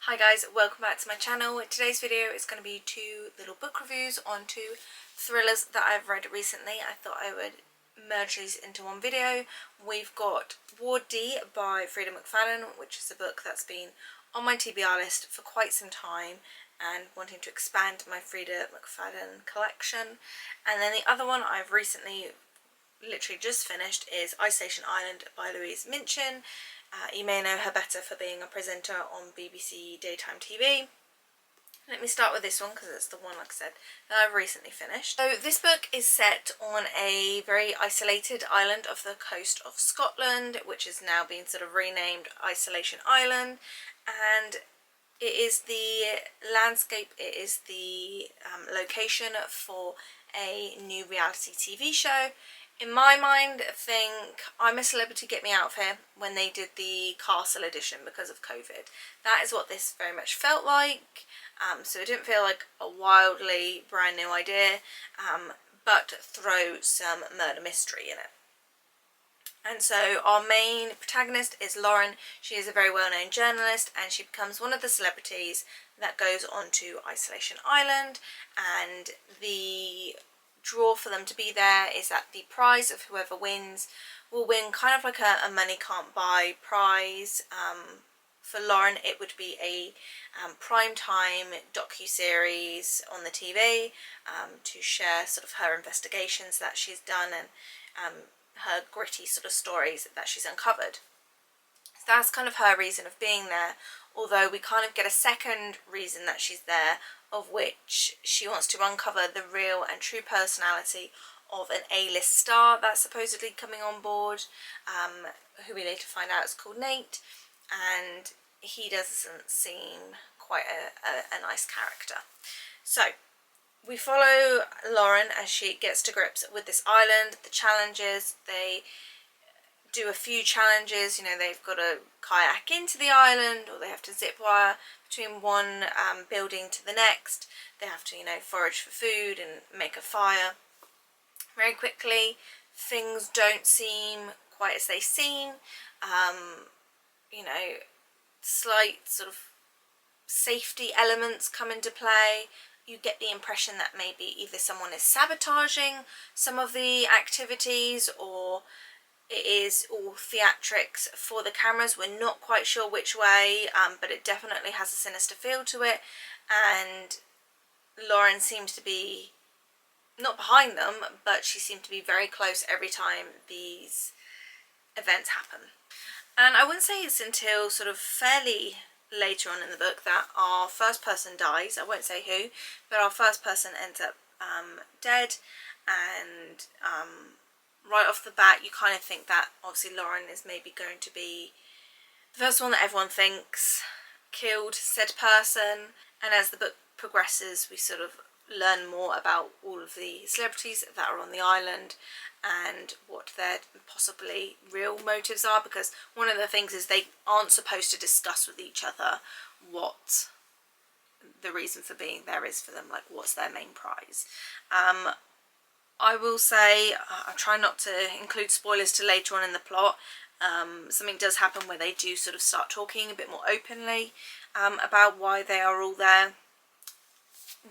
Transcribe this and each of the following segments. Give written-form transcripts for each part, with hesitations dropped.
Hi guys, welcome back to my channel. Today's video is going to be two little book reviews on two thrillers that I've read recently. I thought I would merge these into one video. We've got Ward D by Frida McFadden, which is a book that's been on my TBR list for quite some time and wanting to expand my Frida McFadden collection. And then the other one I've recently literally just finished is Isolation Island by Louise Minchin. You may know her better for being a presenter on BBC Daytime TV. Let me start with this one because it's the one, like I said, that I've recently finished. So this book is set on a very isolated island off the coast of Scotland, which is now being sort of renamed Isolation Island, and it is the landscape, it is the location for a new reality TV show. In my mind, I think I'm a Celebrity Get Me Out of Here when they did the Castle edition because of COVID. That is what this very much felt like. So it didn't feel like a wildly brand new idea, but throw some murder mystery in it. And so our main protagonist is Lauren. She is a very well-known journalist and she becomes one of the celebrities that goes onto Isolation Island, and the draw for them to be there is that the prize of whoever wins will win kind of like a money can't buy prize. For Lauren it would be a primetime docu-series on the TV to share sort of her investigations that she's done and her gritty sort of stories that she's uncovered. So that's kind of her reason of being there, although we kind of get a second reason that she's there, of which she wants to uncover the real and true personality of an A-list star that's supposedly coming on board, who we later find out is called Nate, and he doesn't seem quite a nice character. So we follow Lauren as she gets to grips with this island, the challenges. They do a few challenges, you know, they've got to kayak into the island, or they have to zip wire between one building to the next. They have to, you know, forage for food and make a fire. Very quickly, things don't seem quite as they seem. You know, slight sort of safety elements come into play. You get the impression that maybe either someone is sabotaging some of the activities, or it is all theatrics for the cameras. We're not quite sure which way, but it definitely has a sinister feel to it, and Lauren seems to be not behind them, but she seemed to be very close every time these events happen. And I wouldn't say it's until sort of fairly later on in the book that our first person dies. I won't say who, but our first person ends up dead, and right off the bat you kind of think that obviously Lauren is maybe going to be the first one that everyone thinks killed said person. And as the book progresses we sort of learn more about all of the celebrities that are on the island and what their possibly real motives are, because one of the things is they aren't supposed to discuss with each other what the reason for being there is for them, like what's their main prize. I will say, I try not to include spoilers to later on in the plot. Something does happen where they do sort of start talking a bit more openly about why they are all there.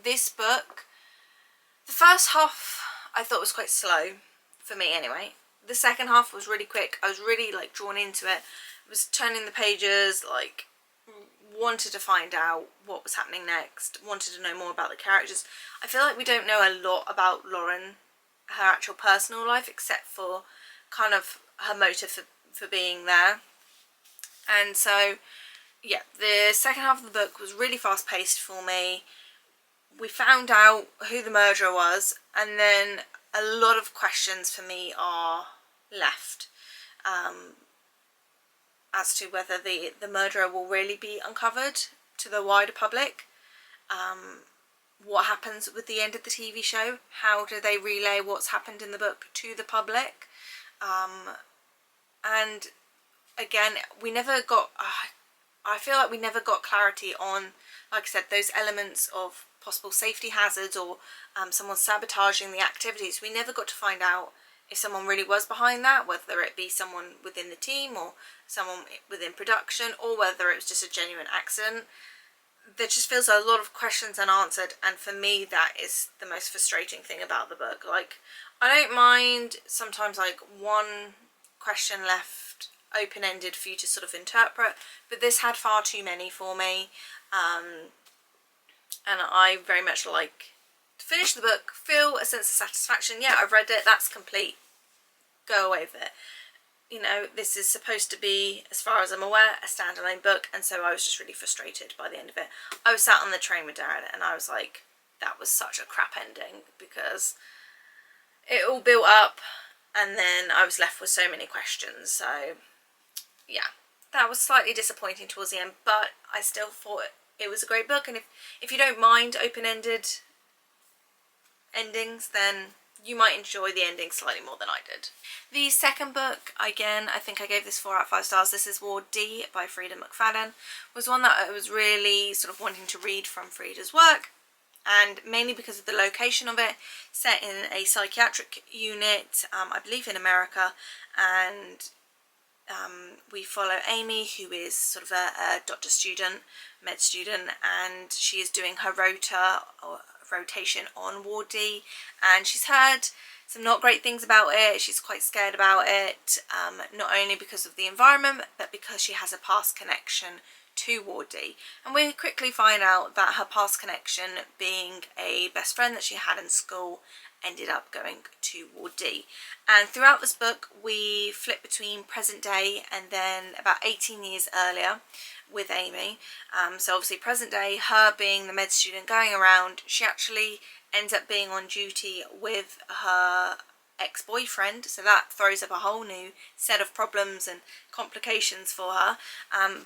This book, the first half I thought was quite slow, for me anyway. The second half was really quick. I was really like drawn into it. I was turning the pages, like wanted to find out what was happening next, wanted to know more about the characters. I feel like we don't know a lot about Lauren, her actual personal life, except for kind of her motive for being there. And so yeah, the second half of the book was really fast paced for me. We found out who the murderer was, and then a lot of questions for me are left as to whether the murderer will really be uncovered to the wider public. What happens with the end of the TV show? How do they relay what's happened in the book to the public? And again, we never got, I feel like we never got clarity on, like I said, those elements of possible safety hazards or someone sabotaging the activities. We never got to find out if someone really was behind that, whether it be someone within the team or someone within production, or whether it was just a genuine accident. there just feels a lot of questions unanswered, and for me that is the most frustrating thing about the book. Like, I don't mind sometimes like one question left open-ended for you to sort of interpret, but this had far too many for me, and I very much like to finish the book, feel a sense of satisfaction. Yeah, I've read it, that's complete, go away with it. You know, this is supposed to be, as far as I'm aware, a standalone book, and so I was just really frustrated by the end of it. I was sat on the train with Darren and I was like, that was such a crap ending, because it all built up and then I was left with so many questions. So yeah, that was slightly disappointing towards the end, but I still thought it was a great book, and if you don't mind open-ended endings, then you might enjoy the ending slightly more than I did. The second book, again, I think I gave this 4 out of 5 stars. This is Ward D by Frida McFadden. Was one that I was really sort of wanting to read from Frida's work, and mainly because of the location of it, set in a psychiatric unit, I believe in America, and we follow Amy, who is sort of a doctor student, med student, and she is doing her rotation on Ward D, and she's heard some not great things about it. She's quite scared about it, not only because of the environment, but because she has a past connection to Ward D. And we quickly find out that her past connection, being a best friend that she had in school, ended up going to Ward D. And throughout this book we flip between present day and then about 18 years earlier with Amy. So obviously present day, her being the med student going around, she actually ends up being on duty with her ex-boyfriend, so that throws up a whole new set of problems and complications for her.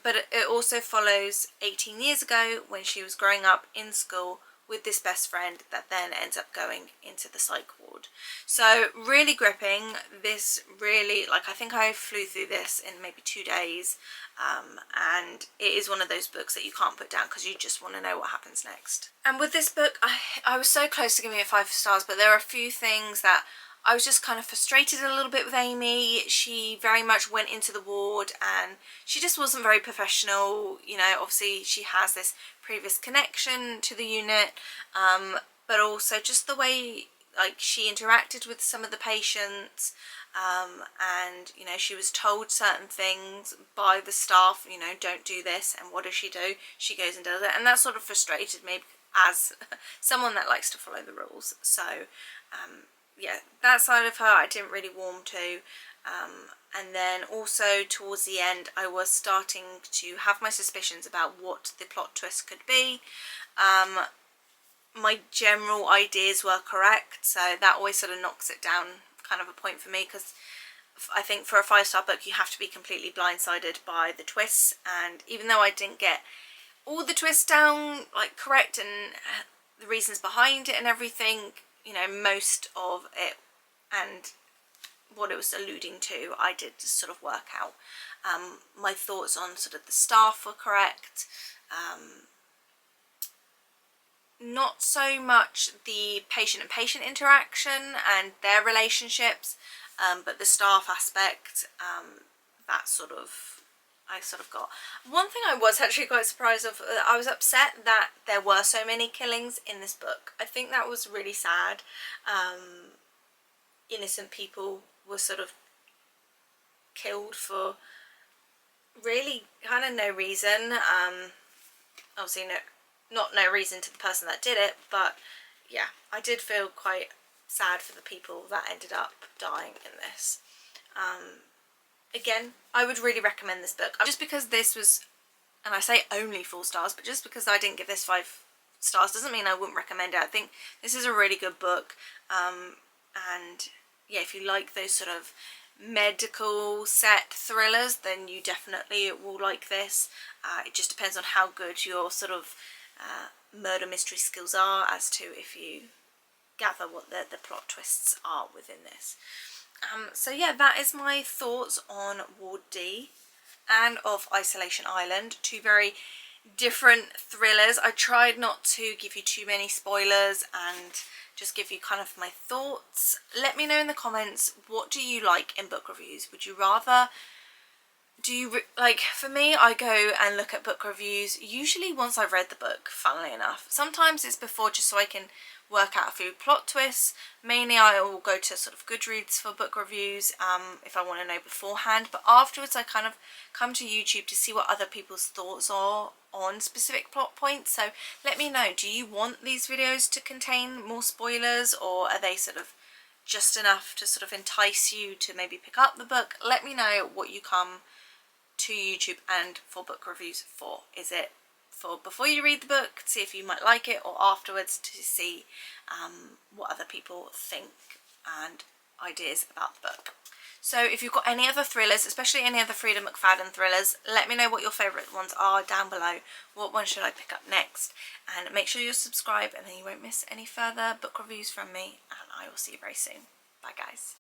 But it also follows 18 years ago when she was growing up in school with this best friend that then ends up going into the psych ward. So really gripping. This really, like, I think I flew through this in maybe 2 days, and it is one of those books that you can't put down because you just want to know what happens next. And with this book, I was so close to giving it 5 stars, but there are a few things that I was just kind of frustrated a little bit with Amy. She very much went into the ward and she just wasn't very professional. You know, obviously she has this previous connection to the unit, but also just the way like she interacted with some of the patients, and you know, she was told certain things by the staff, you know, don't do this, and what does she do? She goes and does it, and that sort of frustrated me as someone that likes to follow the rules. So yeah, that side of her I didn't really warm to. And then also towards the end I was starting to have my suspicions about what the plot twist could be. My general ideas were correct, so that always sort of knocks it down kind of a point for me, because I think for a 5-star book you have to be completely blindsided by the twists, and even though I didn't get all the twists down like correct and the reasons behind it and everything, you know, most of it and what it was alluding to I did sort of work out. My thoughts on sort of the staff were correct. Not so much the patient and patient interaction and their relationships, but the staff aspect, that sort of, I sort of got. One thing I was actually quite surprised of, I was upset that there were so many killings in this book. I think that was really sad. Innocent people were sort of killed for really kind of no reason. Obviously not no reason to the person that did it, but yeah, I did feel quite sad for the people that ended up dying in this. Again, I would really recommend this book. Just because this was, and I say only 4 stars, but just because I didn't give this 5 stars doesn't mean I wouldn't recommend it. I think this is a really good book, and yeah, if you like those sort of medical set thrillers, then you definitely will like this. It just depends on how good your sort of murder mystery skills are as to if you gather what the plot twists are within this. So yeah, that is my thoughts on Ward D and of Isolation Island. 2 very different thrillers. I tried not to give you too many spoilers and just give you kind of my thoughts. Let me know in the comments, what do you like in book reviews? Would you rather do you like, for me, I go and look at book reviews usually once I've read the book, funnily enough. Sometimes it's before, just so I can work out a few plot twists. Mainly I will go to sort of Goodreads for book reviews if I want to know beforehand, but afterwards I kind of come to YouTube to see what other people's thoughts are on specific plot points. So let me know, do you want these videos to contain more spoilers, or are they sort of just enough to sort of entice you to maybe pick up the book? Let me know what you come to YouTube and for book reviews for. Is it for before you read the book to see if you might like it, or afterwards to see what other people think and ideas about the book? So if you've got any other thrillers, especially any other Freida McFadden thrillers, let me know what your favourite ones are down below. What one should I pick up next? And make sure you subscribe, and then you won't miss any further book reviews from me, and I will see you very soon. Bye guys.